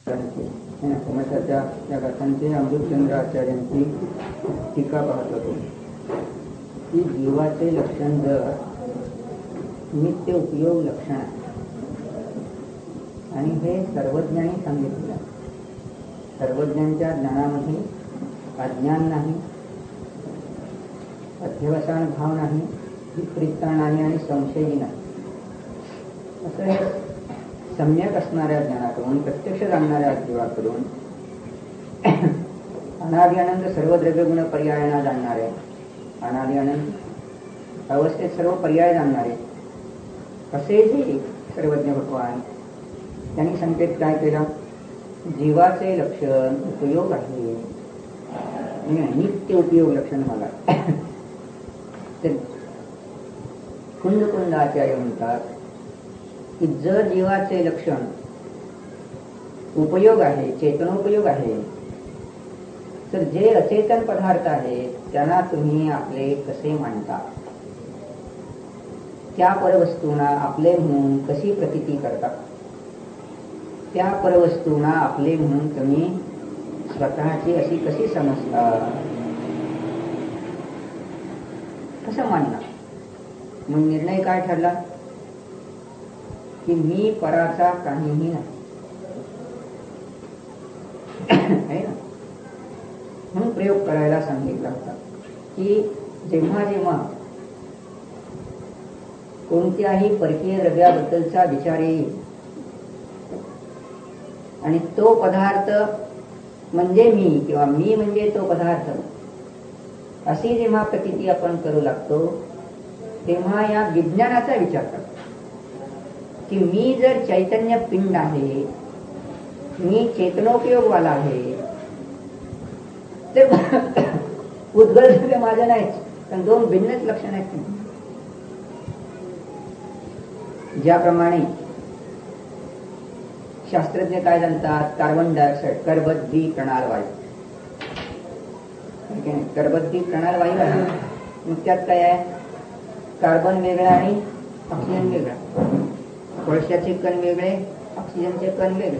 समासाच्या या गाथांचे अमृतचंद्र आचार्यांची टीका पाहत होतो की जीवाचे लक्षण जर नित्य उपयोग लक्षण आहे आणि हे सर्वज्ञांनी सांगितलेलं आहे. सर्वज्ञांच्या ज्ञानामध्ये अज्ञान नाही, अध्यवसान भाव नाही, विपरीतता नाही आणि संशयही नाही. असं हे सम्यक असणाऱ्या ज्ञानाकडून, प्रत्यक्ष जाणणाऱ्या जीवाकडून अनादि अनंत सर्व द्रव्यगुण पर्यायाना जाणणारे, अनादि अनंत अवस्थेत सर्व पर्याय जाणणारे असे जे सर्वज्ञ भगवान त्यांनी संकेत काय केला? जीवाचे लक्षण उपयोग आहे, नित्य उपयोग लक्षण मला. तर कुंद आचार्य म्हणतात की जर जीवाचे लक्षण उपयोग आहे, चेतनोपयोग आहे, तर जे अचेतन पदार्थ आहेत त्यांना तुम्ही आपले कसे मानता? त्या परवस्तूंना आपले म्हणून कशी प्रतीती करता? त्या परवस्तूंना आपले म्हणून तुम्ही स्वतःची अशी कशी समजता? कसं मानणार? मग निर्णय काय ठरला की मी पराचा काहीही नाही आहे ना. म्हणून प्रयोग करायला सांगितला होता की जेव्हा जेव्हा कोणत्याही परकीय द्रव्याबद्दलचा विचार येईल आणि तो पदार्थ म्हणजे मी किंवा मी म्हणजे तो पदार्थ अशी जेव्हा प्रतीती आपण करू लागतो तेव्हा या विज्ञानाचा विचार करतो की मी जर चैतन्य पिंड आहे, मी चेतनोपयोगवाला आहे, तर उद्गल द्रव्य माझं नाहीच, पण दोन भिन्नच लक्षण आहेत. ज्याप्रमाणे शास्त्रज्ञ काय जाणतात, कार्बन डायऑक्साईड करबद्धी प्रणाल वायू, करबद्धी प्रणाल वायू आहे. मग त्यात काय आहे? कार्बन वेगळा आणि ऑक्सिजन वेगळा, कोळशाचे कण वेगळे, ऑक्सिजनचे कण वेगळे.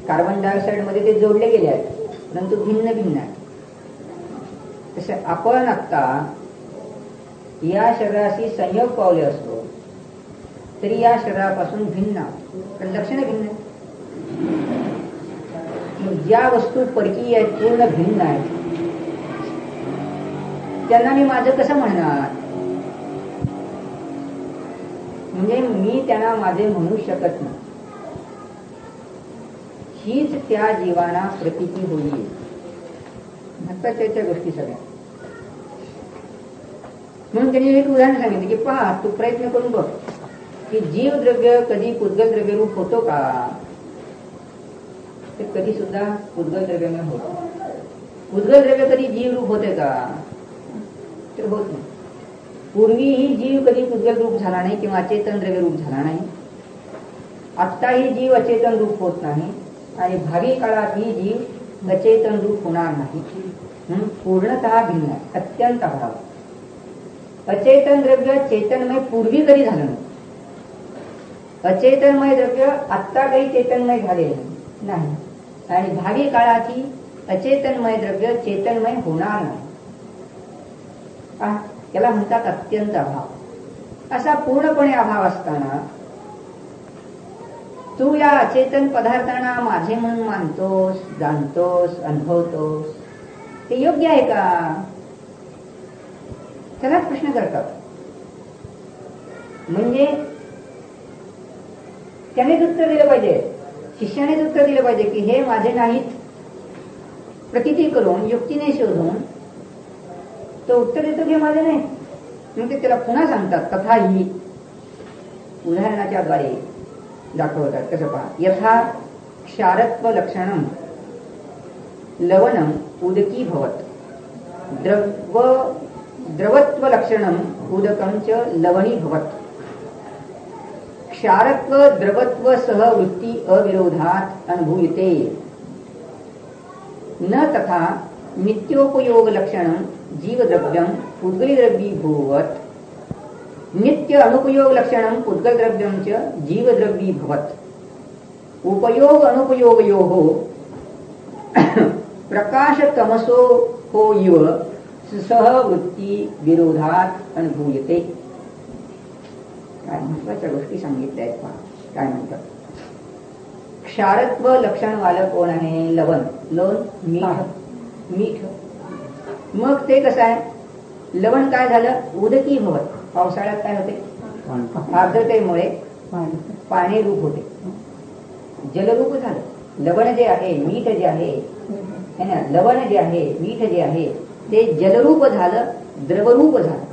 कार्बन डायऑक्साईड मध्ये ते जोडले गेले आहेत परंतु भिन्न भिन्न आहेत. तसे आपण आता या शरीराशी संयोग पावले असतो तरी या शरीरापासून भिन्न, पण लक्षणे भिन्न. ज्या वस्तू परकीय आहेत, पूर्ण भिन्न आहेत, त्यांना मी माझं कसं म्हणणार? म्हणजे मी त्यांना माझे म्हणू शकत नाही. हीच त्या जीवाना प्रतीती होईल. महत्वाच्या गोष्टी सगळ्या. म्हणून त्यांनी एक उदाहरण सांगितलं की पहा, तू प्रयत्न करून बघ की जीव द्रव्य कधी पुद्गल द्रव्य रूप होतो का? ते कधी सुद्धा पुद्गल द्रव्यमय होतो. पुद्गल द्रव्य कधी जीव रूप होते का? तर होत नाही. पूर्वीही जीव कधी पुद्गल रूप झाला नाही किंवा अचेतन द्रव्य रूप झाला नाही. आत्ताही जीव अचेतन रूप होत नाही आणि भावी काळातही जीव अचेतन रूप होणार नाही. पूर्णतः भिन्न, अत्यंत अभाव. अचेतन द्रव्य चेतनमय पूर्वी कधी झालं नाही. अचेतनमय द्रव्य आत्ता काही चेतनमय झाले नाही आणि भावी काळातही अचेतनमय द्रव्य चेतनमय होणार नाही. त्याला म्हणतात अत्यंत अभाव. असा पूर्णपणे अभाव असताना तू या अचेतन पदार्थांना माझे म्हणून मानतोस, जाणतोस, अनुभवतोस, ते योग्य आहे का? त्याला प्रश्न करतात. म्हणजे त्यानेच उत्तर दिलं पाहिजे, शिष्यानेच उत्तर दिलं पाहिजे की हे माझे नाहीत. प्रतीती करून, युक्तीने शोधून तो उत्तर देतो की माझे नाही. मग ते त्याला पुन्हा सांगतात तथाही उदाहरणाच्या द्वारे दाखवतात. कसं पहा, यथा क्षारत्व लक्षणम लवणम उदकी भवत, द्रवत्व लक्षणम उदकं च लवणी भवत. क्षारत्व द्रवत्व सह वृत्ती अविरोधात अनुभूयते. न तथा नित्योपयोग लक्षणम जीवद्रव्यम पुद्गलद्रव्यीभूवत्, नित्य अनुपयोग लक्षणम पुद्गलद्रव्यम च जीवद्रव्यीभवत्. उपयोग अनुपयोगयोः प्रकाश तमसो हो इव सहवृत्ती विरोधात अनुभूयते. काय महत्वाच्या गोष्टी सांगितल्या आहेत पहा. काय म्हणतात, क्षारत्व लक्षणवालं कोण आहे? लवण. मीठ. मग ते कसं आहे? लवण काय झालं? उदकी भवत. पावसाळ्यात काय होते? आर्द्रतेमुळे पाणी रूप होते, जलरूप झालं. लवण जे आहे, मीठ जे आहे ना, लवण जे आहे, मीठ जे आहे ते जलरूप झालं, द्रवरूप झालं.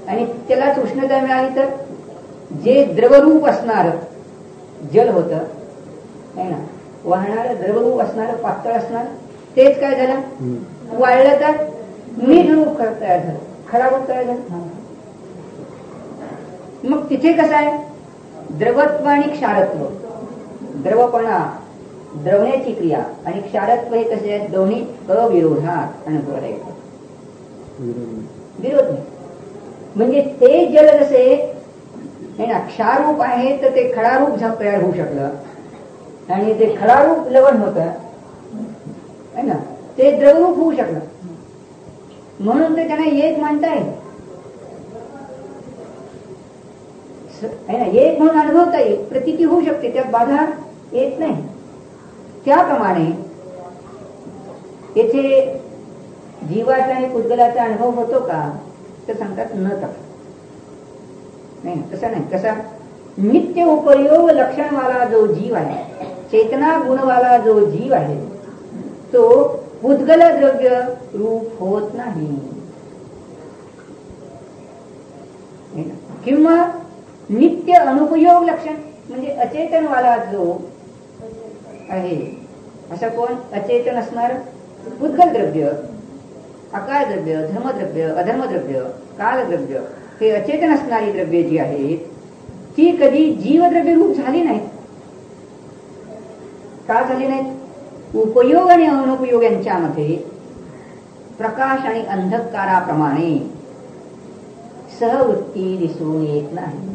आणि त्यालाच उष्णता मिळाली तर जे द्रवरूप असणार जल होत आहे ना, वाहणार द्रवरूप असणार, पातळ असणार, तेच काय झालं? वाळलं तर मीठ रूप तयार झालं, खडा रूप तयार झालं. मग तिथे कसं आहे? द्रवत्व आणि क्षारत्व. द्रवपणा, द्रवण्याची क्रिया आणि क्षारत्व हे कसे आहेत? दोन्ही अविरोधात अनुभवाला येतात. विरोध नाही. म्हणजे ते जल जसे आहे ना क्षारूप आहे तर ते खडारूप तयार होऊ शकलं, आणि ते खडारूप लवण होतं आहे ना, ते द्रवरूप होऊ शकलं. म्हणून ते त्यांना एक मानता येईल, एक म्हणून अनुभवता येईल, प्रतीती होऊ शकते, त्यात बाधा येत नाही. त्याप्रमाणे येथे जीवाचा आणि पुद्गलाचा अनुभव होतो का? तर सांगतात न तसा. नाही, तसा नाही. कसा? नित्य उपयोग लक्षणवाला जो जीव आहे, चेतना गुणवाला जो जीव आहे, तो पुद्गल द्रव्य रूप होत नाही. किंवा नित्य अनुपयोग लक्षण म्हणजे अचेतनवाला जो आहे, असं कोण? अचेतन असणार पुद्गल द्रव्य, अकाल द्रव्य, धर्मद्रव्य, अधर्मद्रव्य, कालद्रव्य, हे अचेतन असणारी द्रव्ये जी आहेत ती कधी जीवद्रव्य रूप झाली नाहीत. का झाली नाहीत? उपयोग आणि अनुपयोग यांच्यामध्ये प्रकाश आणि अंधकाराप्रमाणे सहवृत्ती दिसून येत नाही.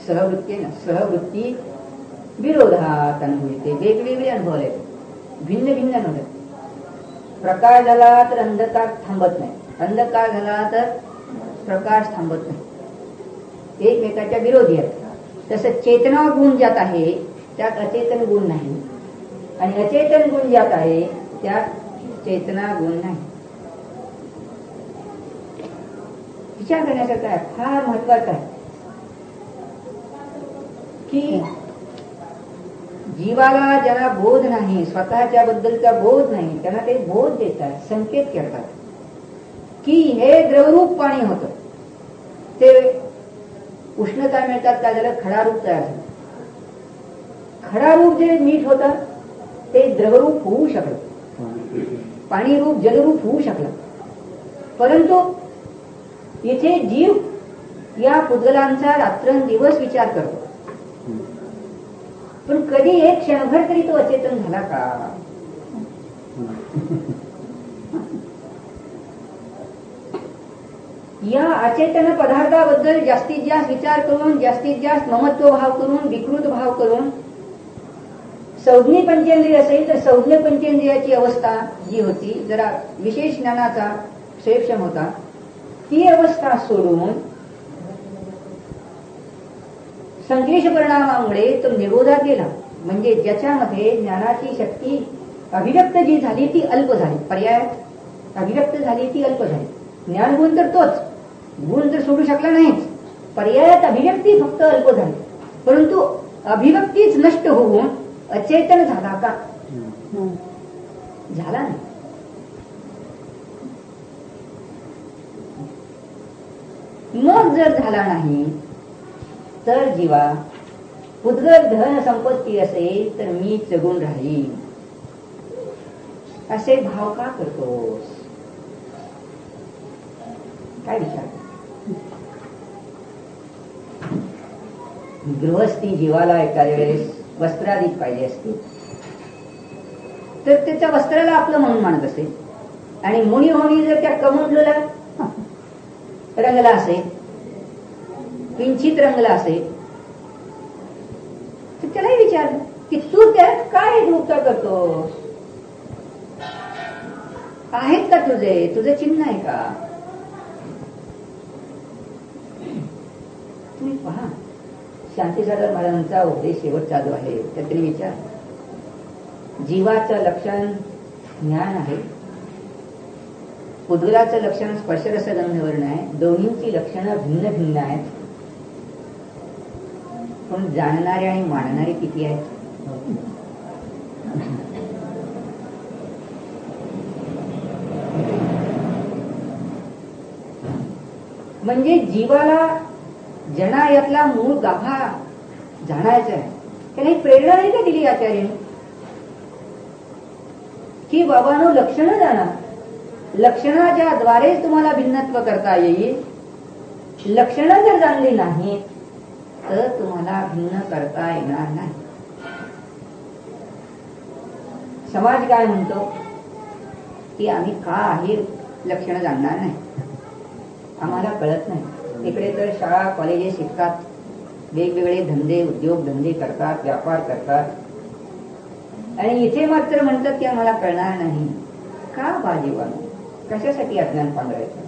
सहवृत्ती विरोधात अनुभवते. वेगवेगळे अनुभवले, भिन्न भिन्न अनुभव. प्रकाश झाला तर अंधकार थांबत नाही, अंधकार झाला तर प्रकाश थांबत नाही, एकमेकाच्या विरोधी आहेत. तसं चेतना गुण ज्यात आहे त्यात अचेतन गुण नाही, आणि अचेतन गुण ज्यात आहे त्यात चेतना गुण नाही. विचार करण्यासारखं आहे, फार महत्वाचं आहे की जीवाला ज्यांना बोध नाही, स्वतःच्या बद्दलचा बोध नाही, त्यांना ते बोध देतात, संकेत करतात की हे द्रवरूप पाणी होतं, ते उष्णता मिळतात, काय झालं? खडारूप तयार झालं. खडारूप जे मीठ होतं ते द्रवरूप होऊ शकलं, पाणी रूप जलरूप होऊ शकलं. परंतु इथे जीव या पुद्गलांचा रात्रंदिवस विचार करतो, पण कधी एक क्षणभर तरी तो अचेतन झाला का? या अचेतन पदार्थाबद्दल जास्तीत जास्त विचार करून, जास्तीत जास्त ममत्व भाव करून, विकृत भाव करून, संज्ञे पंचेंद्रिय असेल तर संज्ञे पंचेंद्रियाची अवस्था जी होती, जरा विशेष ज्ञानाचा क्षेपक्षम होता, ती अवस्था सोडून संक्लेश परिणामामुळे तो निरोधात गेला. म्हणजे ज्याच्यामध्ये ज्ञानाची शक्ती अभिव्यक्त जी झाली ती अल्प झाली, पर्याय अभिव्यक्त झाली ती अल्प झाली. ज्ञानगुण तर तोच, गुण तर सोडू शकला नाहीच, पर्यायात अभिव्यक्ती फक्त अल्प झाली. परंतु अभिव्यक्तीच नष्ट होऊन अचेतन झाला का? झाला नाही. मग जर झाला नाही तर जीवा पुद्गल धन संपत्ती असेल तर मी जगून राहील असे भाव का करतोस? काय विचार? गृहस्थी जीवाला एखाद्या वेळेस वस्त्राधिक पाहिजे असते तर त्याच्या वस्त्राला आपलं म्हणून मानत असेल, आणि मुनी होणी जर त्या कमंडलूला रंगला असेल, किंचित रंगला असेल, तर त्यालाही विचारलं की तू त्यात काय एकरूपता करतो, आहेत का तुझं चिन्ह आहे का? तुम्ही पहा, शांतीसागर महाराजांचा उपदेश शेवटचा जो आहे त्यात त्यांनी विचार, जीवाचं लक्षण ज्ञान आहे, उद्गलाचं लक्षण स्पर्शरसगंधवर्ण आहे, दोन्हींची लक्षणं भिन्न भिन्न आहेत, पण जाणणारे आणि मानणारे किती आहेत? म्हणजे जीवाला जना यातला मूळ गाभा जाणायचा आहे. त्याने प्रेरणा नाही का दिली आचार्याने की बाबांनो लक्षणं जाणा, लक्षणाच्या द्वारेच तुम्हाला भिन्नत्व करता येईल. लक्षणं जर जाणली नाही तर तुम्हाला भिन्न करता येणार नाही. समाज काय म्हणतो की आम्ही का आहे लक्षणं जाणणार नाही, आम्हाला कळत नाही. इकडे तर शाळा कॉलेजेस शिकतात, वेगवेगळे धंदे उद्योग धंदे करतात, व्यापार करतात, आणि इथे मात्र म्हणतात की आम्हाला कळणार नाही. का बाजीवानो, कशासाठी अज्ञान पांघरायचं?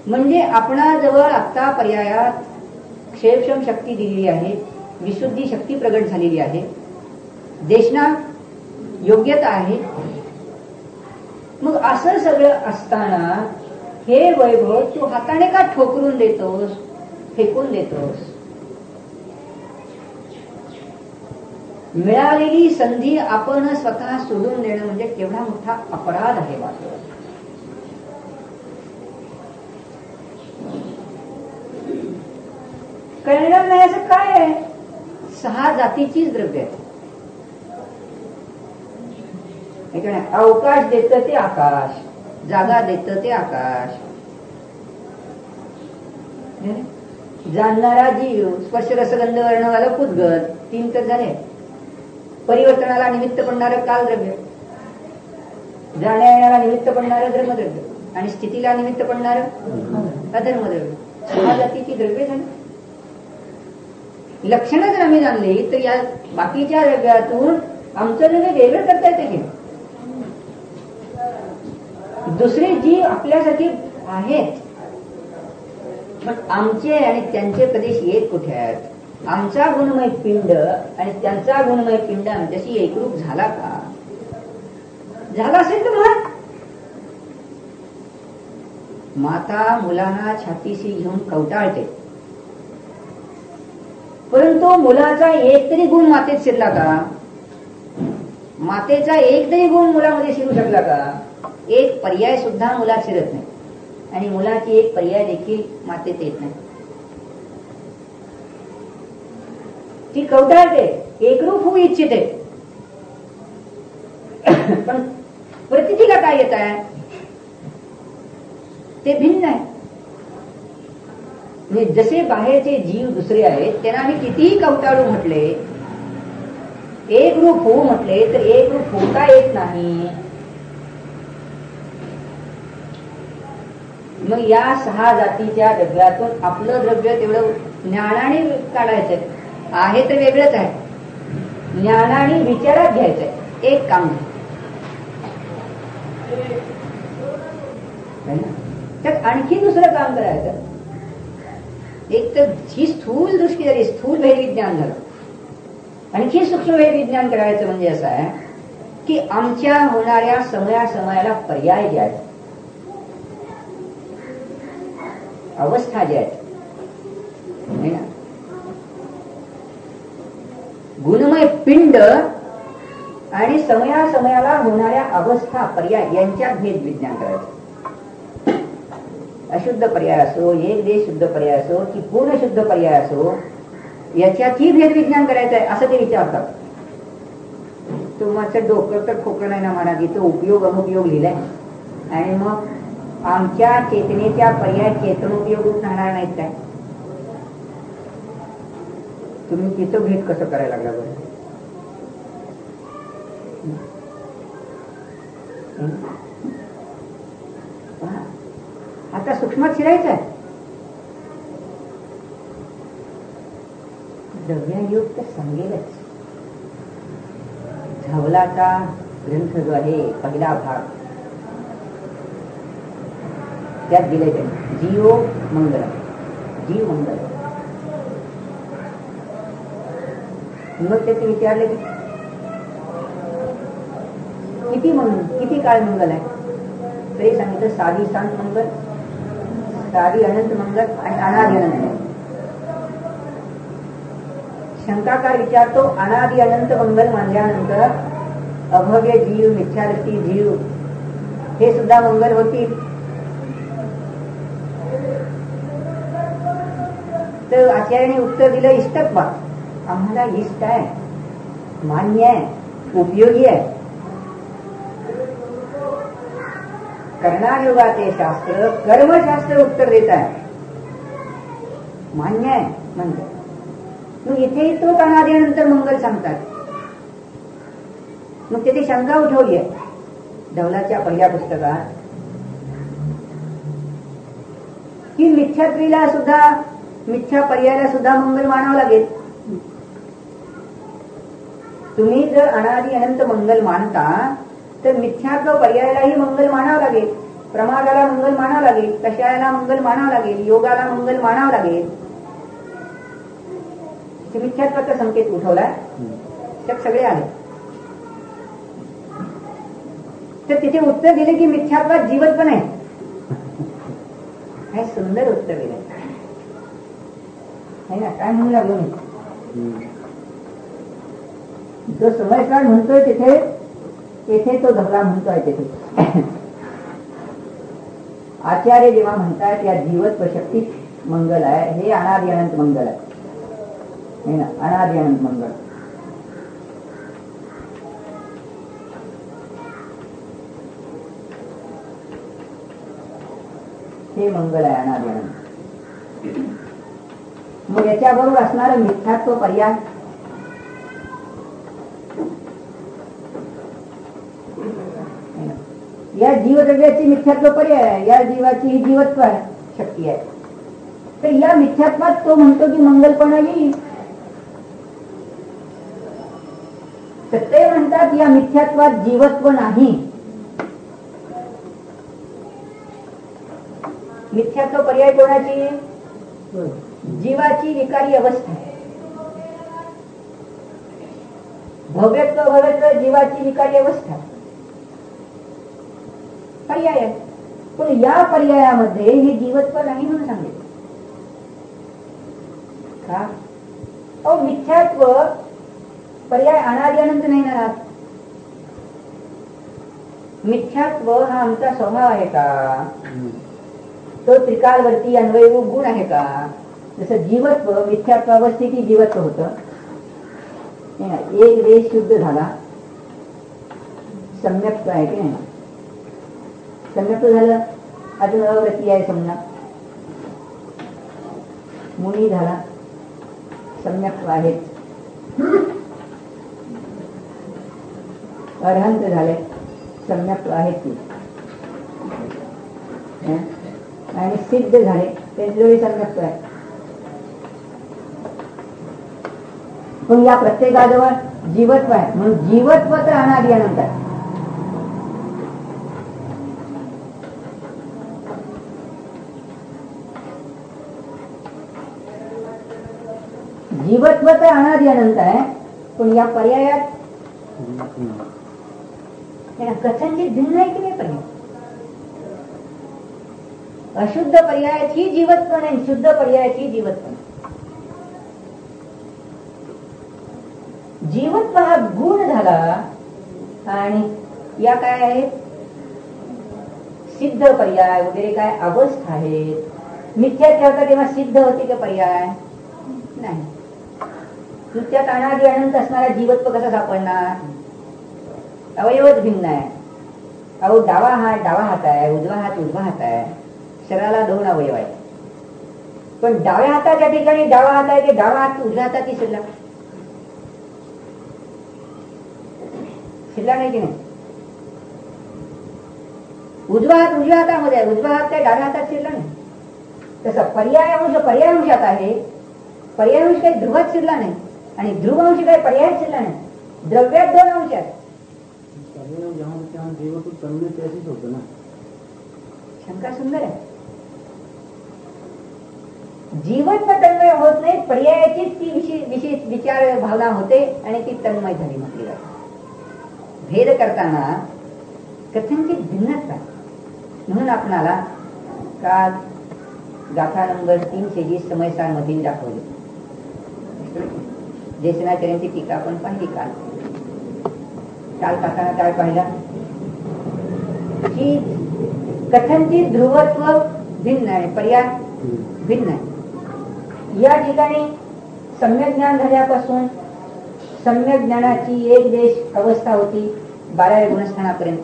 म्हणजे आपणाजवळ आत्ता पर्यायात क्षेमक्षम शक्ती दिलेली आहे, विशुद्धी शक्ती प्रगट झालेली आहे, देशना योग्यता आहे. मग असं सगळं असताना हे वैभव तू हाताने का ठोकरून देतोस, फेकून देतोस? मिळालेली संधी आपण स्वतः सोडून देणं म्हणजे केवढा मोठा अपराध आहे वाटतं. कळणार नाही असं काय आहे? 6 जातीचीच द्रव्य आहे. अवकाश देतं ते आकाश, जागा देतं ते आकाश, जाणणारा जीव, स्पर्श रसगंध वर्णवाला पुद्गल, 3 तर झाले. परिवर्तनाला निमित्त पडणारं कालद्रव्य, जाण्या येण्याला निमित्त पडणारं धर्मद्रव्य, आणि स्थितीला निमित्त पडणारं अधर्मद्रव्य. 6 जातीची द्रव्य झाली. लक्षणं जर आम्ही जाणली तर या बाकीच्या द्रव्यातून आमचं द्रव्य वेगळं करता येते की दुसरे जीव आपल्यासाठी आहेत, पण आमचे आणि त्यांचे प्रदेश एक कुठे आहेत? आमचा गुणमय पिंड आणि त्यांचा गुणमय पिंड आमच्याशी एकरूप झाला का? झाला असेल तर म्हणा. माता मुलांना छातीशी घेऊन कवटाळते, परंतु मुलाचा एक तरी गुण मातेत शिरला का? मातेचा एक तरी गुण मुलामध्ये शिरू शकला का? एक पर्याय सुद्धा मुलात शिरत नाही, आणि मुलाची एक पर्याय देखील मातेत येत नाही. ती कवटाळते, एकरूप होऊ इच्छिते, पण प्रतिथीला काय येत आहे ते भिन्न आहे. म्हणजे जसे बाहेरचे जीव दुसरे आहेत त्यांना आम्ही कितीही कवटाळू म्हटले, एकरूप होऊ म्हटले तर एकरूप होता येत नाही. मग या 6 जातीच्या द्रव्यातून आपलं द्रव्य तेवढं ज्ञानाने काढायचंय. आहे तर वेगळंच आहे, ज्ञानाने विचारात घ्यायचंय. एक काम त्यात आणखी दुसरं काम करायचं. एक तर ही स्थूल दृष्टी झाली, स्थूल भेदविज्ञान झालं. आणखी सूक्ष्म भेदविज्ञान करायचं म्हणजे असं आहे की आमच्या होणाऱ्या समयाला पर्याय जे आहेत, अवस्था ज्या आहेत, गुणमय पिंड आणि समयाला होणाऱ्या अवस्था पर्याय यांच्यात भेद विज्ञान करायचं. अशुद्ध पर्याय असो, एक देश शुद्ध पर्याय असो की पूर्ण शुद्ध पर्याय असो, याच्यातही भेद विज्ञान करायचं आहे असं ते विचारतात. तुमचं डोकं तर खोकं नाही ना महाराज, इथं उपयोग अनुपयोग लिहिलाय, आणि मग आमच्या चेतनेच्या पर्याय चेतनोपयोग राहणार नाहीत काय? तुम्ही तिथं भेद कसं करायला लागला बरं? आता सूक्ष्मात शिरायचं आहे. द्रव्ययुक्त सांगेलच. झवलाचा ग्रंथ जो आहे पहिला भाग त्यात दिले त्यांनी जीव मंगल, जीव मंगल. मग त्याचे विचारले की किती काळ मंगल आहे? तरी सांगितलं साधी शांत मंगल, साधी अनंत मंगल आणि अनादि अनंत. शंकाकार विचारतो अनादि अनंत मंगल मानल्यानंतर अभव्य जीव, मिथ्यादृष्टी जीव हे सुद्धा मंगल होतील. तर आचार्याने उत्तर दिलं इष्टत्वा, आम्हाला इष्ट आहे, मान्य आहे, उपयोगी आहे. कर्णानुगाते शास्त्र कर्मशास्त्र उत्तर देत आहे, मान्य आहे म्हणतात. मग इथेही तो अनादिनंतर मंगल सांगतात. मग तिथे शंका उठवली आहे धवलाच्या पहिल्या पुस्तकात की मिथ्यात्वीला सुद्धा, मिथ्या पर्यायाला सुद्धा मंगल मानावं लागेल. तुम्ही जर अनादि अनंत मंगल मानता तर मिथ्यात्व पर्यायालाही मंगल मानावं लागेल, प्रमादाला मंगल मानावं लागेल, कषायाला मंगल मानावं लागेल, योगाला मंगल मानावं लागेल. मिथ्यात्वाचा संकेत उठवलाय, त्यात सगळे आले. तर तिथे उत्तर दिले की मिथ्यात्वात जीवत पण आहे. काय सुंदर उत्तर दिलं आहे ना. काय म्हणू लागलो मी, जो समयकाळ म्हणतोय तिथे तो धवला म्हणतोय तिथे. आचार्य जेव्हा म्हणतात या जीवत्व शक्तीत मंगल आहे, हे अनादि अनंत मंगल आहे ना, अनादि अनंत मंगल. हे मंगल आहे अनादि अनंत. मग याच्याबरोबर असणारं मिथ्यात्व पर्याय, या जीवद्रव्याची मिथ्यात्व पर्याय आहे, या जीवाची ही जीवत्व शक्ती आहे. तर या मिथ्यात्वात तो म्हणतो की मंगलपणा येईल. तर ते म्हणतात या मिथ्यात्वात जीवत्व नाही. मिथ्यात्व पर्याय कोणाची? जीवाची विकारी अवस्था. भव्यत्व भव्यत्व जीवाची विकारी अवस्था पर्याय आहे. पण या पर्यायामध्ये हे जीवत्व नाही म्हणून सांगितलं का? अहो मिथ्यात्व पर्याय अनादि अनंत नाही ना. मिथ्यात्व हा आमचा स्वभाव आहे का? तो त्रिकालवर्ती अन्वयरूप गुण आहे का? जसं जीवत्व मिथ्यात्वावस्थेची जीवत्व होतं. एक देश शुद्ध झाला, सम्यक्त्व आहे की नाही? सम्यक्त्व झालं, अजून अव्रती आहे समजा. मुनी झाला, सम्यक्त्व आहे. अरहंत झाले, सम्यक्त्व आहेत ती. आणि सिद्ध झाले, त्यांच्याजवळ सम्यक्त्व आहे. पण या प्रत्येकाजवळ जीवत्व आहे, म्हणून जीवत्व तर अनादि अनंत आहे. जीवत्व तर अनादि अनंत आहे, पण या पर्यायात कथनचित भिन्न आहे की नाही पर्याय? अशुद्ध पर्यायाची जीवत्व नाही, शुद्ध पर्यायाची जीवत्व नाही. जीवत्व हा गुण झाला आणि या काय आहेत? सिद्ध पर्याय वगैरे काय अवस्था आहेत. मिथ्या ठेवता तेव्हा सिद्ध होते का पर्याय? नाही. त्यात अनादि अनंत असणारा जीवत्व कसा सापडणार? अवयवच भिन्न आहे. अहो डावा हात आहे, उजवा हात आहे. शरीराला दोन अवयव आहेत. पण डाव्या हाताच्या ठिकाणी डावा हात आहे, की डावा हात उजव्या हाताची शिल्लक नाही की नाही? उजवा हात उजव्या हातामध्ये आहे, उजवा हात काय डाव्या हातात शिल्लक नाही. तसं पर्याय अंशात आहे पर्यायांश काही ध्रुवात शिरला नाही आणि ध्रुवांशी काही पर्यायात शिरला नाही. द्रव्यात 2 अंश आहेत. शंका सुंदर आहे. जीवत्व तन्मय होत नाही, पर्यायाचीच ती विशेष विचार भावना होते आणि ती तन्मय झाली म्हटली जाते. भेद करताना कथनचित भिन्नता म्हणून आपणाला काल गाथा नंबर 320 समयसार मधील दाखवली. जयसेनाचार्यांची टीका आपण पाहिली काल. काल काकांना काय पाहिला की कथनचित ध्रुवत्व भिन्न आहे, पर्याय भिन्न आहे. या ठिकाणी सम्यक ज्ञान झाल्यापासून सम्यक ज्ञानाची एक देश अवस्था होती 12व्या गुणस्थानापर्यंत.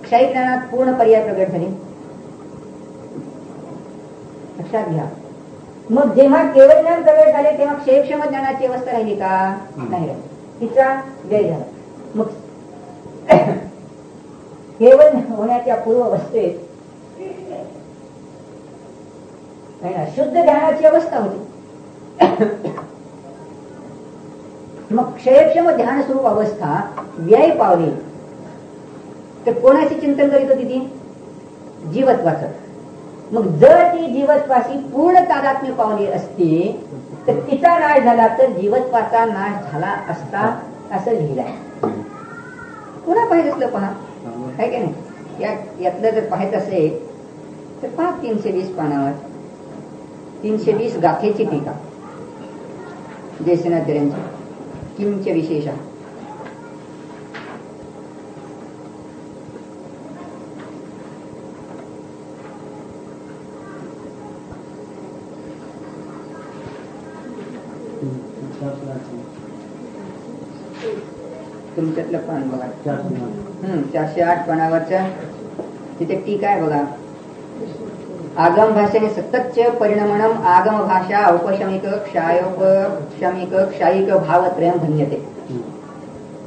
क्षय ज्ञानात पूर्ण पर्याय प्रगट झाले. लक्षात घ्या. मग जेव्हा केवळ ज्ञान प्रगट झाले तेव्हा क्षयक्षम ज्ञानाची अवस्था राहिली का? नाही राहिली. तिचा व्यय झाला. मग केवळ होण्याच्या पूर्व अवस्थेत शुद्ध ध्यानाची अवस्था होती. मग क्षयक्षम ध्यान स्वरूप अवस्था व्यय पावली तर कोणाची चिंतन करीत होती ती? जीवत्वाचं. मग जर ती जीवत्वाशी पूर्ण तादात्म्य पावली असती तर तिचा नाश झाला तर जीवत्वाचा नाश झाला असता असं लिहिलं आहे. पुन्हा पाहिजे असलं पहा, आहे की नाही? यातलं जर पाहायचं असेल तर पहा 320 पानावर 320 गाथेची टीका जयसेनाचार्यांची किंच विशेष. तुमच्यातलं पान बघा 408 पानावरच्या तिथे टीका आहे बघा. आगम भाषेने सततच परिणमनम आगम भाषा औपशमिक क्षायोपशमिक क्षायिक भावत्रयम भन्यते.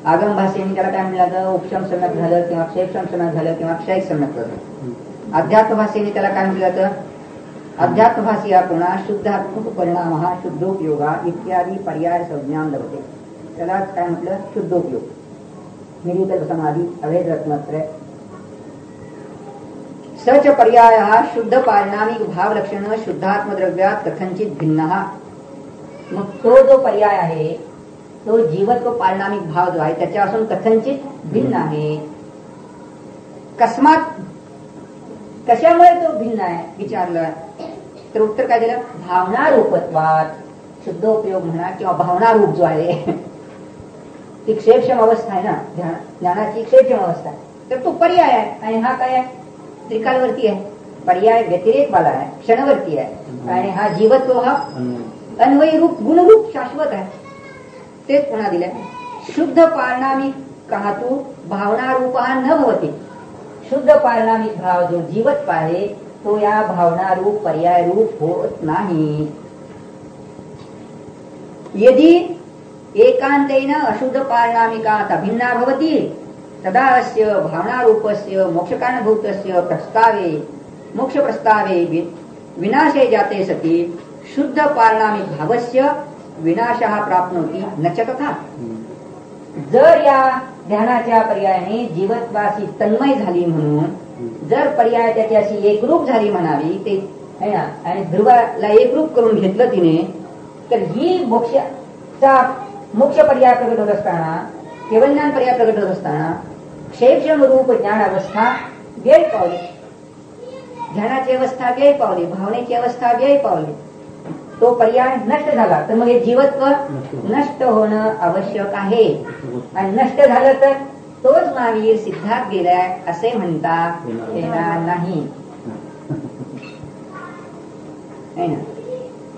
आगम भाषेने त्याला काय म्हणलं? उपशम सम्यक झालं किंवा क्षेपशम सम्यक झालं किंवा क्षयिक सम्यक झालं. अध्यात्म भाषेने त्याला काय म्हटलं जातं? अध्यात्म भाषिया पुन्हा शुद्धात्मक परिणाम हा शुद्धोपयोगा इत्यादी पर्याय संज्ञान लभते. त्यालाच काय म्हटलं? शुद्धोपयोग. निरुक्त समाधी अभेद रत्नत्रय सच पर्याय हा शुद्ध पारिणामिक भाव लक्षण शुद्धात्मद्रव्यात कथनचित भिन्न. मग तो जो पर्याय आहे तो जीवत्व पारिणामिक भाव जो आहे त्याच्यापासून कथनचित भिन्न आहे. कस्मात, कशामुळे तो भिन्न आहे विचारलं तर उत्तर काय दिलं? भावना रूपत्वात. शुद्धोपयोग म्हणा किंवा भावना रूप जो आहे ती क्षेपक्षम अवस्था आहे ना, ज्ञानाची क्षेपक्षम अवस्था आहे, तर तो पर्याय आहे. आणि हा काय आहे? त्रिकालवर्ती आहे. पर्याय व्यतिरेक वाला आहे, क्षणवर्ती आहे. आणि हा जीवत्व हा अन्वयी रूप गुणरूप शाश्वत आहे. तेच पुन्हा दिले. शुद्ध पारिणामिक काहतू भावना रूप हा न भवती. शुद्ध पारिणामिक भाव जो जीवत्व आहे तो या भावना रूप पर्याय रूप होत नाही. यदि एकांतेन अशुद्ध पारिणामिकात अभिन्ना भवति तदा अस्य भावनारूपस्य मोक्षकारणभूतस्य प्रस्तावे मोक्ष प्रस्तावे विनाशे जाते सति शुद्ध पारिणामिक भावस्य विनाशः प्राप्नोति न च तथा. जर या ध्यानाच्या पर्यायाने जीवत्वाशी तन्मय झाली म्हणून जर पर्याय त्याच्याशी एकरूप झाली म्हणावी ते है ना, आणि ध्रुवाला एकरूप करून घेतलं तिने, तर ही मोक्ष पर्याय प्रगट होत असताना, केवळ ज्ञान पर्याय प्रगट होत असताना क्षेपक्षम रूप ज्ञान अवस्था व्यय पावली. ध्यानाची अवस्था व्यय पावली, भावनेची अवस्था व्यय पावली. तो पर्याय नष्ट झाला तर मग हे जीवत्व नष्ट होणं आवश्यक आहे. आणि नष्ट झालं तर तोच महावीर सिद्धात गेलाय असे म्हणता येणार नाही.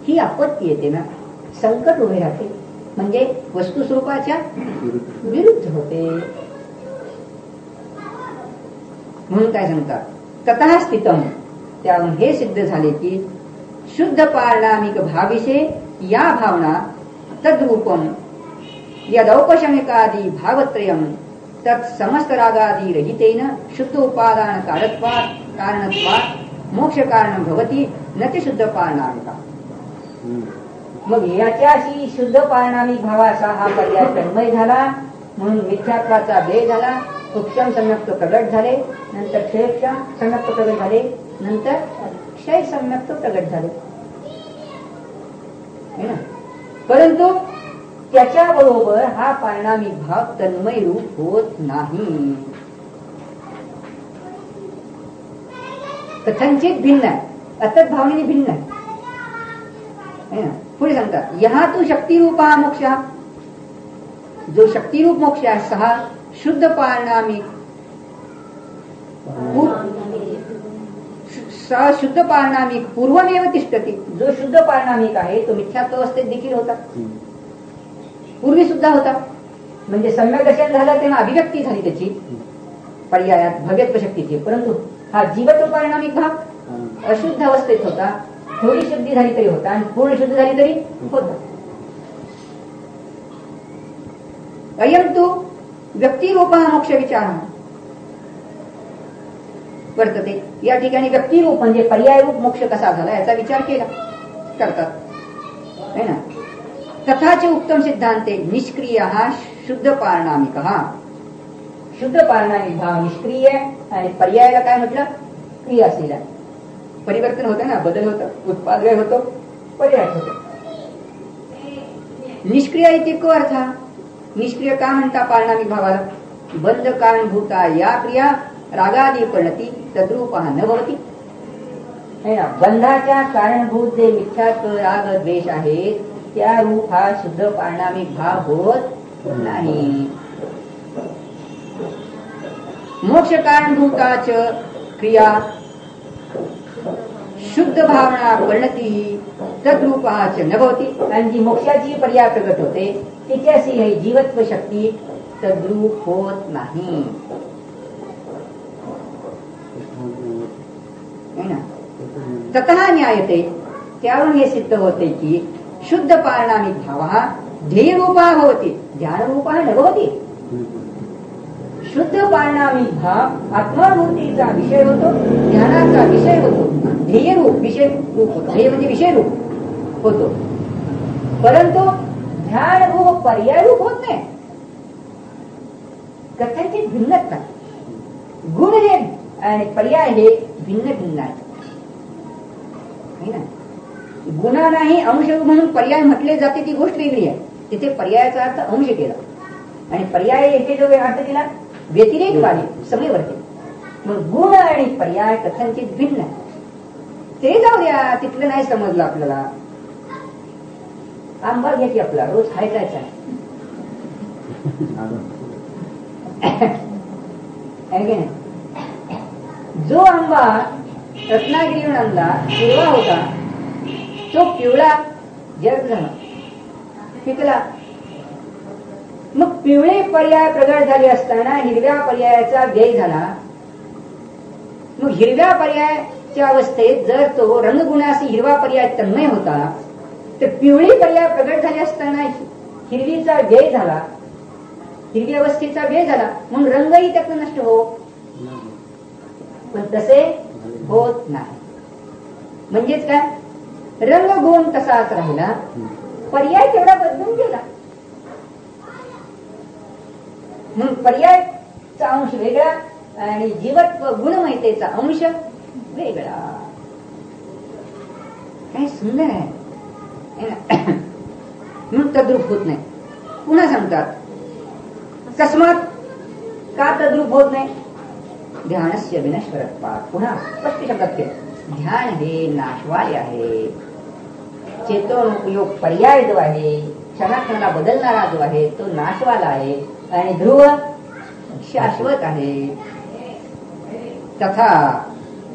ही आपत्ती येते ना, संकट उभे राहते, म्हणजे वस्तू स्वरूपाच्या विरुद्ध होते. म्हणून काय सांगतात? ततः स्थितम. त्यावरून हे सिद्ध झाले की शुद्ध पारिणामिक भाविषे या भावना तद्रूपम यदौपशमिकादि भावत्रयम तत् समस्त रागादि रहितेन शुद्ध उपादान कारणत्वात् मोक्ष कारण भवति न ते शुद्ध पारिणामिका. मग याच्याशी शुद्ध पारिणामिक भावाचा हा पर्याय तन्मय झाला, म्हणून मिथ्यात्वाचा भेद झाला. उपशम सम्यक्त प्रगट झाले, नंतर क्षयक्षम सम्यक्त प्रगट झाले, नंतर क्षय सम्यक्त प्रगट झाले. परंतु त्याच्याबरोबर हा पारिणामिक भाव तन्मय रूप होत नाही. कथनचित भिन्न आहे, अतत भावनेने भिन्न आहे. पुढे सांगतात, यहा तू शक्तिरूप हा मोक्ष, जो शक्तिरूप मोक्ष आहे सहा शुद्ध पारिणामिक शुद्ध पारिणामिक पूर्वमेव तिष्ठती. जो शुद्ध पारिणामिक आहे तो मिथ्यात्व अवस्थेत देखील होता, पूर्वी सुद्धा होता. म्हणजे सम्यक दर्शन झालं तेव्हा अभिव्यक्ती झाली त्याची पर्यायात भव्यत्व शक्तीची. परंतु हा जीवत्व पारिणामिक भाग अशुद्ध अवस्थेत होता, थोडी शुद्धी झाली तरी होता आणि पूर्ण शुद्ध झाली तरी होता. अयम तू व्यक्तिरूप मोक्ष विचार वर्तते. या ठिकाणी व्यक्तिरूप म्हणजे पर्यायरूप मोक्ष कसा झाला याचा विचार केला करतात है ना. तथाच उत्तम सिद्धांते निष्क्रिय हा शुद्ध पारिणामिक. हा शुद्ध पारिणामिक भाव निष्क्रिय आणि पर्यायाला काय म्हटलं, क्रियाशील. परिवर्तन होतं ना, बदल होतं, उत्पादन होतो, पर्याय होतो. निष्क्रिय इति को अर्थ. निष्क्रिय का म्हणता पारिणामिक भावाला, बंध कारणभूता या क्रिया रागादी परिणती तद्रूप न भवती. बंधाच्या कारणभूत जे मिथ्यात्व राग द्वेष आहेत त्या रूप हा शुद्ध पारिणामिक भाव होत नाही. मोक्ष कारणभूताच क्रिया शुद्ध भावना परिणती तद्रूपाच न भवती. आणि जी मोक्षाची पर्याय प्रगट होते तिच्याशी ही जीवत्व शक्ती तद्रूप होत नाही. ततः न्यायते. त्यावरून हे सिद्ध होते की शुद्ध पारिणामिक भाव हा ध्येयरूपा भवती, ध्यानरूपा न भवती. शुद्ध पारिणामिक भाव आत्मानुभूतीचा विषय होतो, ध्यानाचा विषय होतो, ध्येय रूप विषय रूप होतो. ध्येय म्हणजे विषय रूप होतो, परंतु ध्यान रूप पर्याय रूप होत नाही. कथांची भिन्नता, गुण हे आणि पर्याय हे भिन्न भिन्न आहे ना. गुणा नाही अंश म्हणून पर्याय म्हटले जाते ती गोष्ट वेगळी आहे. तिथे पर्यायाचा अर्थ अंश केला आणि पर्याय येथे जो अर्थ दिला व्यतिरेक वाले समयवर्ती. मग गुण आणि पर्याय कथांचित भिन्न आहे. ते जाऊ द्या, तिथलं नाही समजलं आपल्याला. आंबा घ्या की आपला रोज खायचा आहे. जो आंबा रत्नागिरीहून आणला हिरवा होता तो पिवळा जर्द झाला, पिकला. मग पिवळे पर्याय प्रगट झाले असताना हिरव्या पर्यायाचा व्यय झाला. मग हिरव्या पर्यायाच्या अवस्थेत जर तो रंगगुणाशी हिरवा पर्याय तन्मय होता तर पिवळी पर्याय प्रगट झाले असताना हिरवीचा व्यय झाला, हिरवी अवस्थेचा व्यय झाला, म्हणून रंगही त्यातून नष्ट हो. पण तसे होत नाही. म्हणजेच काय, रंग गुण तसाच राहिला, पर्याय तेवढा बदलून गेला. म्हणून पर्यायचा अंश वेगळा आणि जीवत्व गुणमयतेचा अंश वेगळा. काय सुंदर आहे म्हणून तद्रूप होत नाही. पुन्हा सांगतात कस्मात का तद्रूप होत नाही. ध्यानस्य विनश्वरत्वात्. पुन्हा स्पष्ट शब्दात केलं, ध्यान हे नाशवाले आहे. चेतोनुपयोग पर्याय जो आहे, क्षणाक्षणाला बदलणारा जो आहे तो नाशवाला आहे आणि ध्रुव शाश्वत आहे. तथा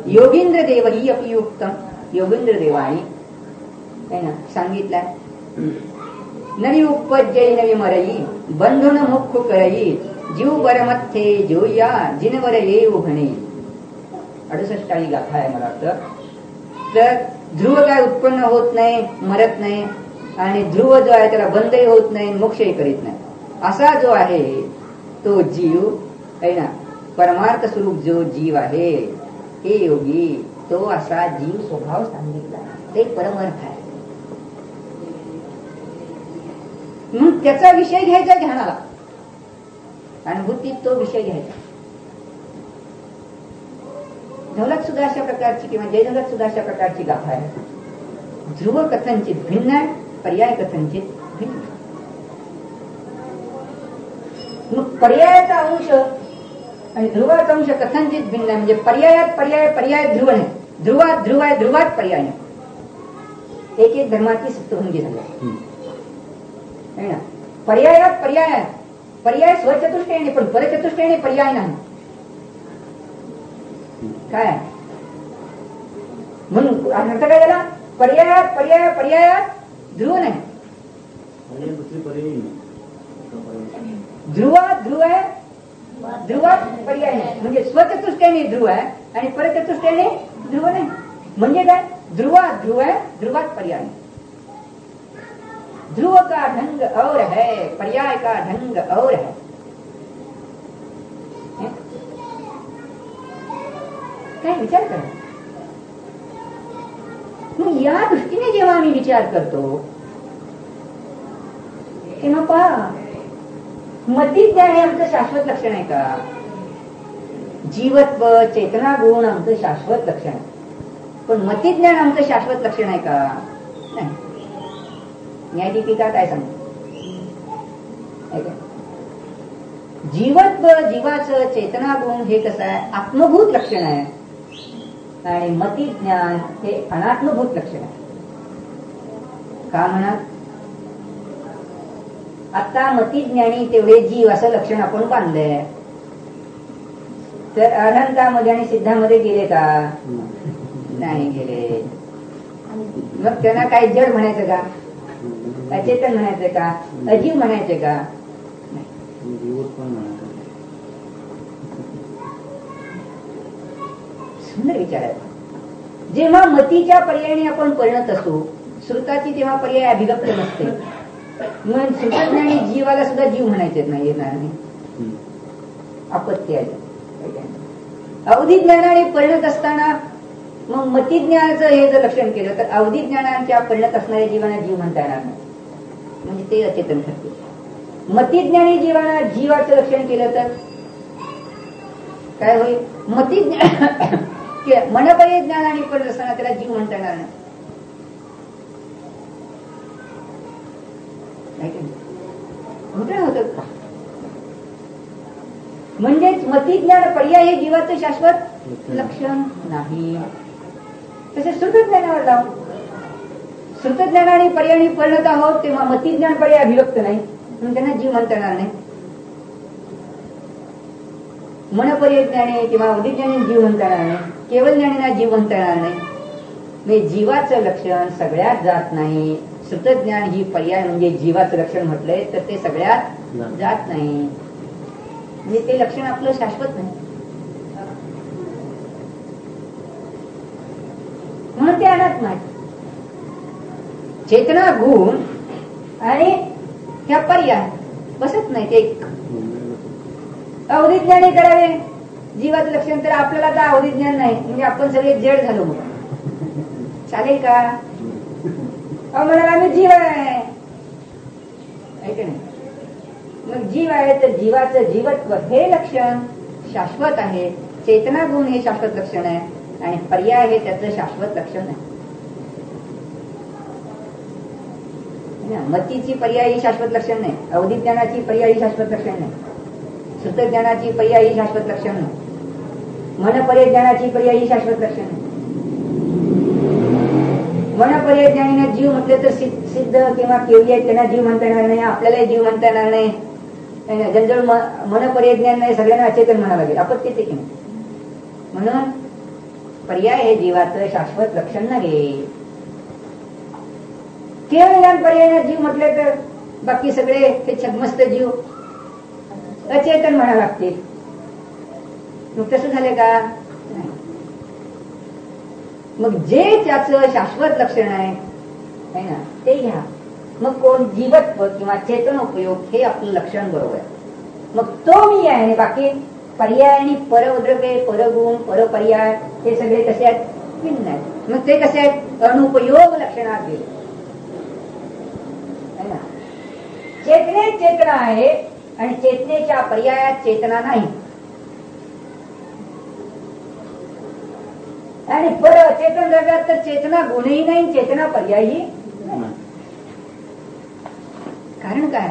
योगींद्र देव ही अपयुक्त. योगींद्र देवानी सांगितलंय, नवी उपजय नवी मरई बंधन मुख करई जीव बरमथे जोया जिनवर येऊ म्हणे. 68 गाथा आहे मला वाटतं. तर ध्रुव काय उत्पन्न होत नाही, मरत नाही, आणि ध्रुव जो आहे त्याला बंदही होत नाही, मोक्षही करीत नाही, असा जो आहे तो जीव आहे ना, परमार्थ स्वरूप जो जीव आहे हे योगी तो असा जीव स्वभाव सांगितला. ते परमार्थ आहे. मग त्याचा विषय घ्यायचा ध्यानाला, अनुभूतीत तो विषय घ्यायचा. ढोलक सुद्धा अशा प्रकारची किंवा जय ढोलक सुद्धा अशा प्रकारची गाथा आहे. ध्रुव कथनचित भिन्न आहे, पर्याय कथनचित भिन्न. मग पर्यायाचा अंश आणि ध्रुवाचा अंश कथनचित भिन्न आहे. म्हणजे पर्यायात पर्याय, पर्याय ध्रुव नाही, ध्रुवात ध्रुव आहे, ध्रुवात पर्याय नाही. एक एक धर्माची सप्तभंगी झाली आहे ना. पर्यायात पर्याय आहे, पर्याय स्वचतुष्टयाने पण परचतुष्टयाने पर्याय नाही. काय म्हणून अर्थ काय झाला? पर्यायात पर्याय, पर्यायात ध्रुव नाही. ध्रुवात ध्रुव आहे, ध्रुवात पर्याय नाही. म्हणजे स्वचतुष्टयाने ध्रुव आहे आणि परचतुष्टयाने ध्रुव नाही. म्हणजे काय? ध्रुवात ध्रुव आहे, ध्रुवात पर्याय नाही. ध्रुव का ढंग और है, पर्याय का ढंग और है. काय विचार करा. मग या दृष्टीने जेव्हा आम्ही विचार करतो तेव्हा पहा, मतिज्ञान हे आमचं शाश्वत लक्षण आहे का? जीवत्व चेतना गुण आमचं शाश्वत लक्षण आहे, पण मतिज्ञान आमचं शाश्वत लक्षण आहे का? नाही. न्यायदीपिका काय सांगतो? जीवत्व जीवाचं चेतना गुण हे कसं आहे? आत्मभूत लक्षण आहे आणि मतिज्ञान हे अनात्मभूत लक्षण आहे. का म्हणा? आता मतिज्ञानी तेवढे जीव असं लक्षण आपण बांधलंय, तर अनंतामध्ये आणि सिद्धामध्ये गेले का? नाही गेले. मग त्यांना काय जड म्हणायचं का? अचेतन म्हणायचं का? अजीव म्हणायचं का? सुंदर विचार आहे. जेव्हा मतीच्या पर्यायाने आपण परिणत असतो, श्रुताची तेव्हा पर्याय अभिव्यक्त नसते. मग श्रुतज्ञानी जीवाला सुद्धा जीव म्हणायचे नाही, येणार नाही, आपत्ती आहे. अवधी ज्ञानाने परिणत असताना मग मतिज्ञानाचं हे जर लक्षण केलं तर अवधी ज्ञानाच्या परिणत असणाऱ्या जीवांना जीव म्हणता येणार नाही, म्हणजे ते अचेतन ठरते. मतिज्ञानी जीवांना जीवाचं लक्षण केलं तर काय होईल? मतिज्ञान मनपर्य ज्ञानाने परिणत असताना त्याला जीव म्हणता येणार नाही. होत म्हणजेच मतिज्ञान पर्याय हे जीवाचं शाश्वत लक्षण नाही. तसेच श्रुतज्ञानावर लावून श्रुतज्ञानाने पर्यायाने परिणत आहोत तेव्हा मतिज्ञान पर्याय अभिव्यक्त नाही, म्हणून त्यांना जीव म्हणता येणार नाही. मनपर्य ज्ञाने किंवा अवधिज्ञाने जीव म्हणता येणार नाही, केवळ ज्ञानीना जीव म्हणता येणार नाही. म्हणजे जीवाचं लक्षण सगळ्यात जात नाही. श्रुतज्ञान ही पर्याय म्हणजे जीवाचं लक्षण म्हटलंय तर ते सगळ्यात जात नाही, म्हणजे ते लक्षण आपलं शाश्वत नाही. म्हणून ते अनात्मा आहे. चेतना गुण आणि ह्या पर्याय बसत नाही. ते अवधिज्ञाने करावे जीवाचं लक्षण, तर आपल्याला आता अवधिज्ञान नाही, म्हणजे आपण सगळे जड झालो. मग चालेल का? म्हणाला आम्ही जीव आहे, मग जीव आहे तर जीवाचं जीवत्व हे लक्षण शाश्वत आहे. चेतना गुण हे शाश्वत लक्षण आहे आणि पर्याय हे त्याचं शाश्वत लक्षण आहे. मतीची पर्यायी शाश्वत लक्षण नाही, अवधिज्ञानाची पर्यायी शाश्वत लक्षण नाही, श्रुतज्ञानाची पर्यायी शाश्वत लक्षण नाही, मनपर्य ज्ञानाची पर्यायी शाश्वत लक्षण नाही. मनपर्य ज्ञानीने जीव म्हटले तर सिद्ध किंवा केवली आहेत त्यांना जीव म्हणता येणार नाही, आपल्याला जीव म्हणता येणार नाही. जनजळ मनपर्य ज्ञान नाही, सगळ्यांना अचेतन म्हणावं लागेल, आपत्ती येते की नाही. म्हणून पर्याय हे जीवाचं शाश्वत लक्षण नाही. केवळ ज्ञान पर्याय जीव म्हटले तर बाकी सगळे हे छद्मस्त जीव अचेतन म्हणावं लागतील. मग तसं झालं का? नाही. मग जे त्याचं शाश्वत लक्षण आहे ना ते घ्या. मग कोण जीवत्व किंवा चेतन उपयोग हे आपलं लक्षण बरोबर आहे. मग तो मी आहे आणि बाकी पर्याय आणि परद्रव्ये, परगुण, परपर्याय हे सगळे कसे आहेत? भिन्न आहेत. मग ते कसे आहेत? अनुपयोग लक्षणात गेले. चेतने चेतना आहे आणि चेतनेच्या पर्यायात चेतना नाही. आणि चेतन द्रव्यात तर चेतना गुणही नाही, चेतना पर्यायही नाही. कारण काय?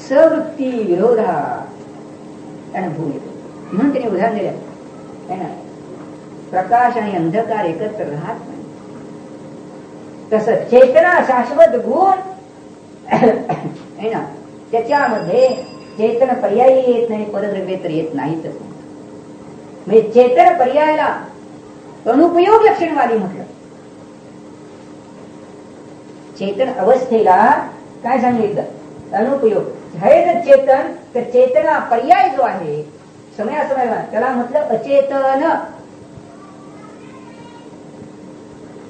सवृत्ती विरोधा अनुभव येतो. म्हणून त्याने उदाहरण दिलं आहे ना, प्रकाश आणि अंधकार एकत्र राहत नाही. तसं चेतना शाश्वत गुण आहे ना, त्याच्यामध्ये चेतन पर्यायी येत नाही, परद्रव्य तर येत नाहीच. म्हणजे चेतन पर्यायाला अनुपयोग लक्षणवादी म्हटलं. चेतन अवस्थेला काय सांगितलं? अनुपयोग. हे जर चेतन, तर चेतना पर्याय जो आहे समयासमयाला त्याला म्हटलं अचेतन.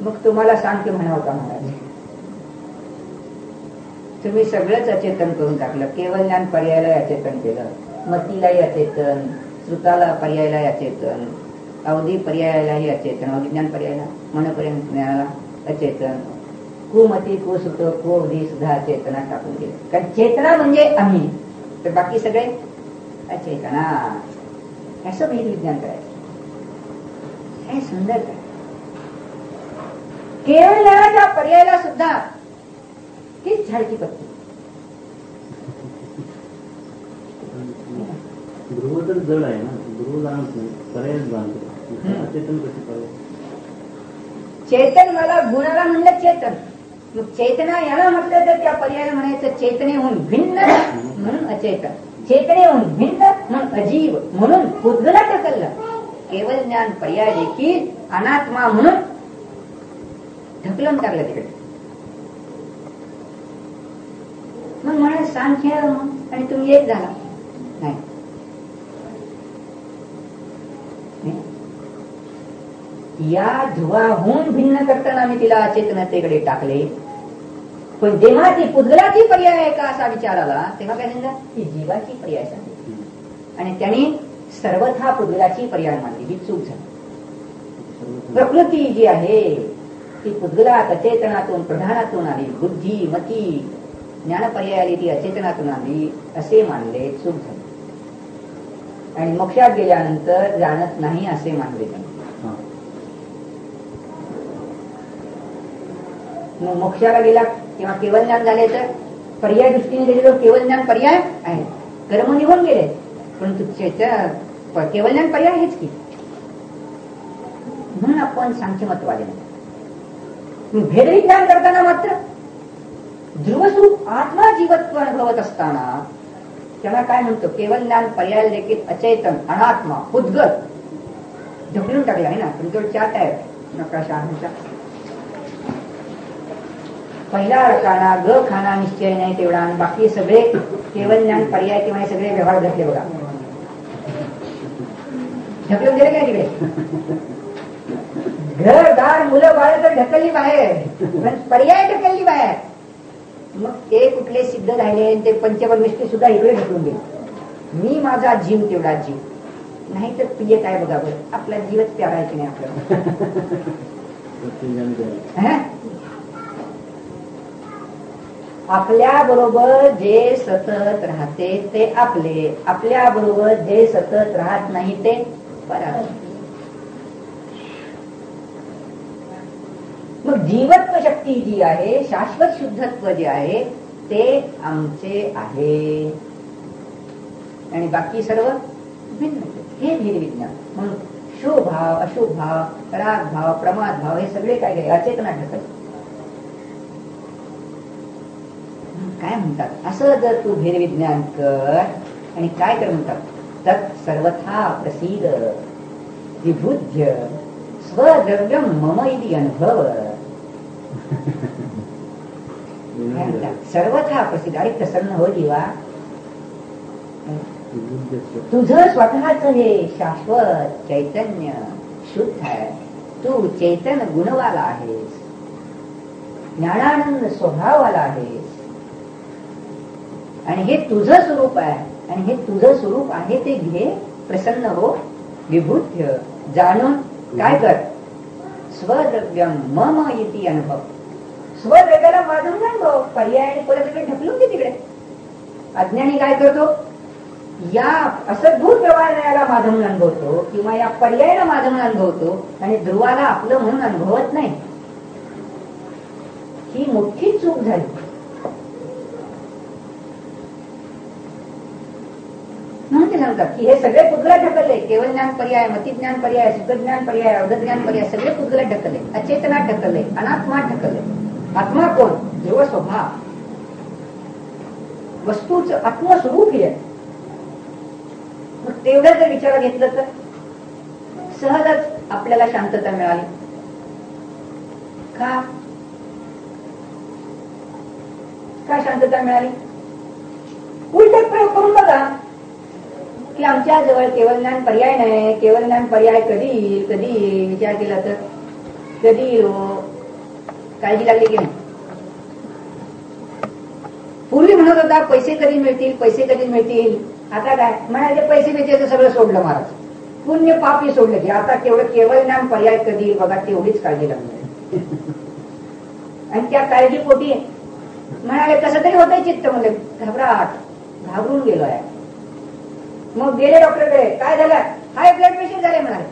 मग तुम्हाला सांगते म्हणावं का महाराज, तुम्ही सगळंच अचेतन करून टाकलं. केवळ ज्ञान पर्यायाला अचेतन केलं, मतीलाही अचेतन, श्रुताला पर्यायाला अचेतन, अवधी पर्यायालाही अचेतन, अवधी ज्ञान पर्यायाला, मनपर्यंत ज्ञानाला अचेतन, कुमती कुसुत कुअवधी सुद्धा अचेतना टाकून गेले. कारण चेतना म्हणजे आम्ही, तर बाकी सगळे अचेतना. असं भेद विज्ञान करायचं. हे सुंदर काय. केवळ ज्ञानाच्या पर्यायाला सुद्धा तीच झाडची पत्ती. ध्रुव तर जड आहे ना, ध्रुव जाणत नाही, पर्याय जाणतो. चेतन कसे पर्याय? चेतन मला गुणाला म्हणलं चेतन, मग चेतना याला म्हटलं तर त्या पर्यायाला म्हणायचं चेतनेहून भिन्न म्हणून अचेतन, चेतनेहून भिन्न म्हणून अजीव, म्हणून पुद्गला ढकललं. केवळ ज्ञान पर्याय देखील अनात्मा म्हणून ढकलून टाकलं तिकडे. मग म्हणा सांख्य आणि तुम्ही एक झाला नाही. या ध्रुवाहून भिन्न करताना मी तिला अचेतनतेकडे टाकले. पण जेव्हा ती पुद्गलाची पर्याय आहे का असा विचार आला, तेव्हा काय सांगितलं? ती जीवाची पर्याय सांगितली आणि त्यांनी सर्वथा पुद्गलाची पर्याय मानली. ही चूक झाली. प्रकृती जी आहे ती पुद्गलात अचेतनातून प्रधानातून आली. बुद्धी मती ज्ञान पर्याय आली, ती अचेतनातून आली असे मानले. चूक झाली. आणि मोक्षात गेल्यानंतर जाणत नाही असे मानले त्यांनी. मग मोक्षाला गेला किंवा केवळ ज्ञान झाले तर पर्याय दृष्टीने गेलेलो केवळ ज्ञान पर्याय आहे. कर्म निघून गेले, परंतु केवळ ज्ञान पर्याय हेच की. म्हणून आपण सांख्यमतवादी भेदविज्ञान करताना मात्र ध्रुवस्वरूप आत्मा जीवत्व अनुभवत असताना त्याला काय म्हणतो? केवळ ज्ञान पर्याय देखील अचेतन, अनात्मा, उद्गत ढकलून टाकला आहे ना. तुमच्याकडे चार्ट आहे नकाशा. पहिला रकाना ग खाना निश्चय नाही तेवढा, आणि बाकी सगळे केवळ ज्ञान पर्याय किंवा सगळे व्यवहार घातले बघा. ढकलून गेले काय तिकडे? घरदार मुलं बाळ तर ढकलली बाहेर, पण पर्याय ढकलली बाहेर. मग ते कुठले सिद्ध राहिले, ते पंचपरमेष्ठी सुद्धा इकडे ढकलून गेले. मी माझा जीव तेवढा जीव नाही तर प्रिय काय बघा बरं. आपला जीवच प्यारायचे नाही आपल्याला. आपल्या बरोबर जे सतत राहते ते आपले, आपल्या बरोबर जे सतत राहत नाही ते पराये. मग जीवत्व शक्ती जी आहे, शाश्वत शुद्धत्व जे आहे ते आमचे आहे आणि बाकी सर्व भिन्न. हे भेद विज्ञान. म्हणून शुभ भाव, अशुभ भाव, राग भाव, प्रमाद भाव हे सगळे काय काय अचेतना ढकल. काय म्हणतात? असं जर तू भेद विज्ञान कर आणि काय कर म्हणतात? तत् सर्वथा प्रसिद्ध विभुज्य स्वद्रव्यम मम इति अनुभव. सर्वथा प्रसिद्ध. अरे प्रसन्न हो जीवा, तुझं स्वतःच हे शाश्वत चैतन्य शुद्ध आहे. तू चेतन गुणवाला आहेस, ज्ञानानंद स्वभावाला आहेस आणि हे तुझं स्वरूप आहे. आणि हे तुझं स्वरूप आहे ते घे, प्रसन्न हो, विभूत्य जाणून काय कर? स्वद्रव्यम मम इति अनुभव. स्वद्रव्याला वाजून जाण भाऊ. पर्याय आणि परत ढकलून दे तिकडे. अज्ञानी काय करतो, या असं दूर प्रवाहाला माझं म्हणून अनुभवतो किंवा या पर्यायाला माझं म्हणून अनुभवतो आणि ध्रुवाला आपलं म्हणून अनुभवत नाही. ही मोठी चूक झाली. म्हणून ते सांगतात की हे सगळे पुद्गलात ढकलले. केवळ ज्ञान पर्याय, मतिज्ञान पर्याय, सुखज्ञान पर्याय, अवधज्ञान पर्याय सगळे पुद्गलात ढकलले, अचेतनात ढकलले, अनात्मात ढकलले. आत्मा कोण? ध्रुव स्वभाव, वस्तूचं आत्मस्वरूप हे आहे. मग तेवढं जर विचारात घेतलं तर सहजच आपल्याला शांतता मिळाली. का शांतता मिळाली? उलट प्रयोग करून बघा की आमच्या जवळ केवळ ज्ञान पर्याय नाही. केवळ ज्ञान पर्याय कधी येईल, कधी येईल विचार केला तर कधी येईल? काळजी लागली की नाही? पूर्वी म्हणत होता पैसे कधी मिळतील, पैसे कधी मिळतील. आता काय म्हणाले, पैसे मिळते सगळं सोडलं महाराज, पुण्य पापी सोडलं की आता केवढं केवळ ज्ञान पर्याय कधी येईल बघा, तेवढीच काळजी लागली. आणि त्या काळजीपोटी म्हणाले कसं तरी होतंय चित्त, म्हणजे घबराट, घाबरून गेलो आहे. मग गेले डॉक्टरकडे, काय झालं? हाय ब्लड प्रेशर झाले म्हणाले.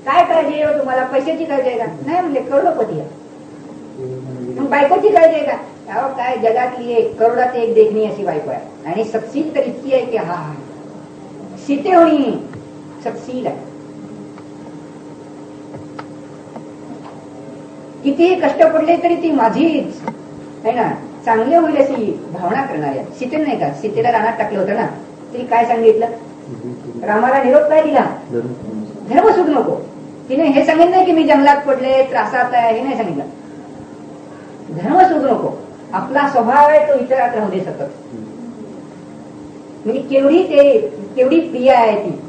काय काळजी आहे तुम्हाला? पैशाची काळजी आहे का? नाही म्हणले, करोडपती आहे. मग बायकोची काळजी आहे का? अहो काय जगातली एक करोडात एक देखणी अशी बायको आहे आणि सक्सील तर इतकी आहे की हा सीते होणी सक्सील आहे. कितीही कष्ट पडले तरी ती माझीच आहे ना, चांगले होईल अशी भावना करणारी आहे. सीते नाही का, सीतेला रानात टाकलं होतं ना, तिने काय सांगितलं? रामाला निरोप काय दिला? धर्म सुटू नको. तिने हे सांगितलं नाही की मी जंगलात पडले, त्रासात आहे, हे नाही सांगितलं. धर्म सुटू नको, आपला स्वभाव आहे तो विचारात राहू दे सतत. म्हणजे केवढी प्रिय आहे ती,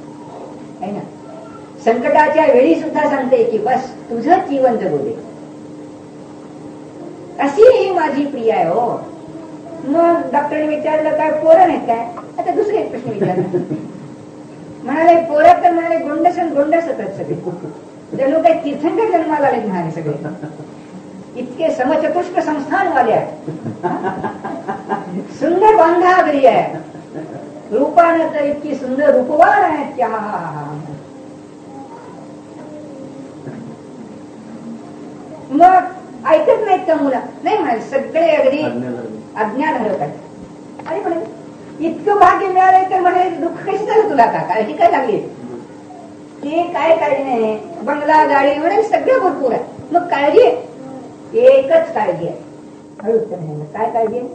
आहे ना. संकटाच्या वेळी सुद्धा सांगते की बस तुझं जीवन जगू दे, अशी ही माझी प्रिय आहे. हो, मग डॉक्टरने विचारलं काय पोरं नाहीत काय? आता दुसरे एक प्रश्न विचारला. म्हणाले पोरं तर म्हणाले गोंडस होतात सगळे, जणू काही तीर्थंकर जन्माला आलेत म्हणाले सगळे. इतके समचतुष्ट संस्थान वाले आहेत, सुंदर बांधा घरी आहे, रूपानं तर इतकी सुंदर रूपवान आहेत की हा. मग ऐकत नाहीत का मुलं? नाही म्हणाले, सगळे अगदी अज्ञाधारक आहेत. अरे म्हणे इतकं भाग्य मिळालंय तर म्हणे दुःख कशी झालं तुला? का काळजी काय लागली? ते काय काळजी नाही, बंगला गाडी म्हणे सगळं भरपूर आहे. मग काळजी एकच काळजी आहे. काय काळजी आहे?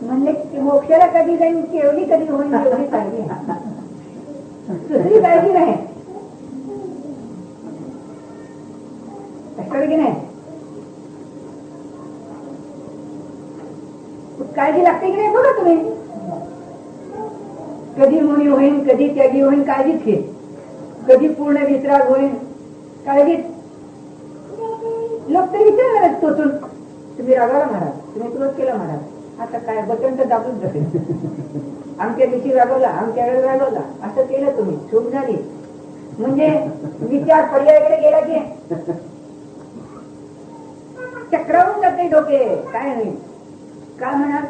म्हणले मोक्षाला कधी जाईन, केवढी कधी होईल एवढी काळजी आहे, दुसरी काळजी नाही. की नाही काळजी लागते की नाही बघा तुम्ही. कधी मुनी होईन, कधी त्यागी होईन, काळजीत घे. कधी पूर्ण वितराग होईन, काळजीत. लोक तर विचारणार तोचून, तुम्ही रागावला महाराज, तुम्ही क्रोध केला महाराज, आता काय बटन तर दाबून जाते. आमच्या दिवशी रागवला, आमच्या वेळेला रागवला, असं केलं तुम्ही, चूक झाली. म्हणजे विचार पर्यायाकडे गेला की चक्रावून जाते डोके. काय नाही काय म्हणाल,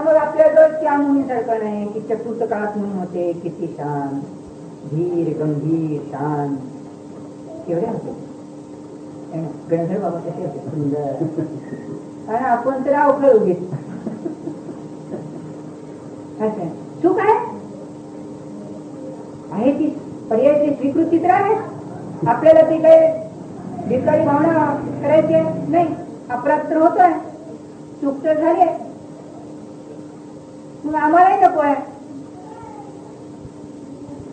मग आपल्याजवळ त्या मुनीसारखं नाही की चतुर्थ काळात म्हणून होते, किती शांत, धीर, गंभीर, शांत केवढे होते. गणधर बाबा कसे होते, सुंदर. आणि आपण तर अवघड उगीच. चूक आहे ती पर्यायाची स्वीकृती तर आहे. आपल्याला ती काही भिकारी भावना करायची नाही. अपराध तर होतोय, चूक तर झाली आहे, मग आम्हालाही नको आहे.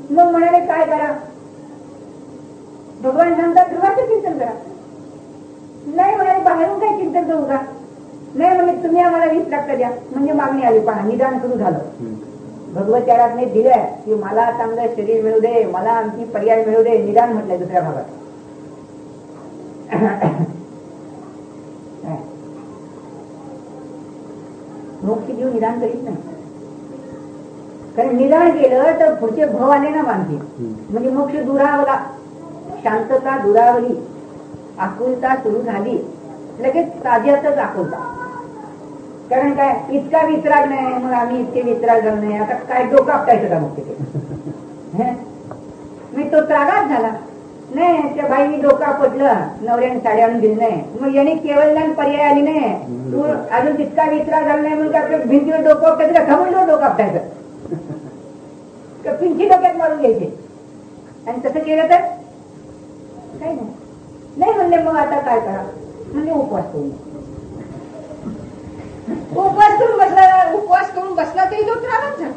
मग म्हणाले काय करा? भगवान सांगतात ध्रुवाचं चिंतन करा. नाही म्हणाले बाहेरून काय चिंतन करू का? नाही म्हणजे तुम्ही आम्हाला 20 लाख द्या. म्हणजे मागणी आली, पहा निदान सुरू झालं. भगवत त्याराने दिलंय की मला चांगलं शरीर मिळू दे, मला आमची पर्याय मिळू दे, निदान म्हटलंय दुसऱ्या भागात. मोक्ष जीव निदान करीत नाही, कारण निदान केलं तर पुढचे भव आले ना बांधतील. म्हणजे मोक्ष दुरावला, शांतता दुरावली, आकुलता सुरू झाली, लगेच ताज्यातच आकुलता. कारण काय इतका वितराग नाही, मग आम्ही इतके वितराग झालो नाही, आता काय डोकं आपटायचं का मग तिथे? मी तो त्रागात झाला नाही, त्या बाईनी डोकं आपटलं, नवऱ्याने साडी आणून दिली नाही, मग याने केवळ पर्याय आली नाही, तू अजून तितका वितराग झाला नाही म्हणून आपल्या भिंतीवर डोकं आपटायचं का, खमडलं डोकं आपटायचं का, पिंची डोक्यात मारून घ्यायचे. आणि तसं केलं तर काय नाही म्हणले, मग आता काय करा म्हणजे उपवास करून, उपवास करून बसला तरी तो त्रासच झाला.